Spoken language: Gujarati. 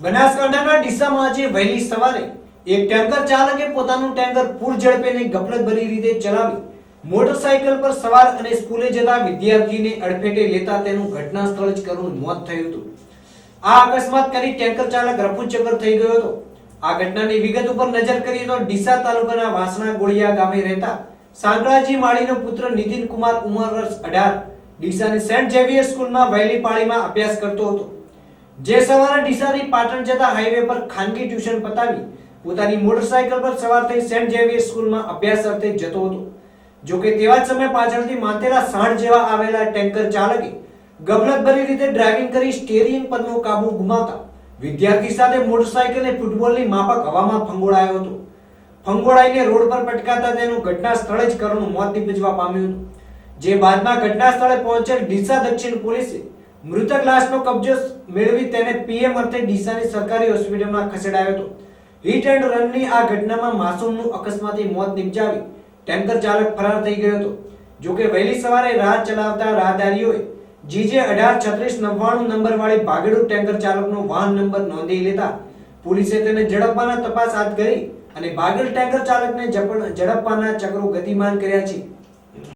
બનાસકાંઠાના ડીસામાં આજે વહેલી સવારે એક ટેન્કર ચાલકે પોતાનું ટેન્કર પૂર ઝડપે અને ગફલતભરી રીતે ચલાવી મોટરસાયકલ પર સવાર અને સ્કૂલે જતા વિદ્યાર્થીને અડફેટે લેતા તેનું ઘટના સ્થળે જ કરુણ મોત થયું હતું। આ અકસ્માત કરી ટેન્કર ચાલક રફુચક્કર થઈ ગયો હતો। આ ઘટનાની વિગત ઉપર નજર કરીએ તો ડીસા તાલુકાના વાસણા ગોળિયા ગામે રહેતા સાંકળાજી માળીનો પુત્ર નીતિન કુમાર ઉંમર વર્ષ 18 ડીસાની સેન્ટ ઝેવિયર સ્કૂલમાં વહેલી પાળીમાં અભ્યાસ કરતો હતો। જે સવારે ડીસાથી પાટણ જતા હાઈવે પર ખાનગી ટ્યુશન પતાવી પોતાની મોટરસાયકલ પર સવાર થઈ સેન્ટ ઝેવિયર સ્કૂલમાં અભ્યાસ અર્થે જતો હતો। જો કે તેવા જ સમયે પાછળથી માંતેલા સાંઢ જેવા આવેલા ટેન્કર ચાલકે ગફલતભરી રીતે ડ્રાઇવિંગ કરી સ્ટીયરિંગ પરનો કાબુ ગુમાવતા વિદ્યાર્થી સાથે મોટરસાયકલને ફૂટબોલની માફક હવામાં ફંગોળાયો હતો। ફંગોળાઈને રોડ પર પટકાતા તેનું ઘટના સ્થળે જ કરુણ મોત નીપજવા પામ્યું હતું। જે બાદમાં ઘટના સ્થળે પહોંચેલ ડીસા દક્ષિણ પોલીસે મૃતક લાશનો કબજો મેળવી તેને પીએમ અર્થે ડીસાની સરકારી હોસ્પિટલમાં ખસેડાયો હતો। હિટ એન્ડ રનની આ ઘટનામાં માસૂમનું અકસ્માતી મોત નિપજાવી ટેન્કર ચાલક ફરાર થઈ ગયો હતો। જો કે વહેલી સવારે રાહ ચલાવતા રાહદારીઓએ જીજે 183699 નંબરવાળી ભાગેડુ ટેન્કર ચાલકનો વાહન નંબર નોંધી લેતા પોલીસે તેને ઝડપવાના તપાસ હાથ ધરી અને ભાગેડ ટેન્કર ચાલકને ઝડપવાના ચક્રો ગતિમાન કર્યા છે।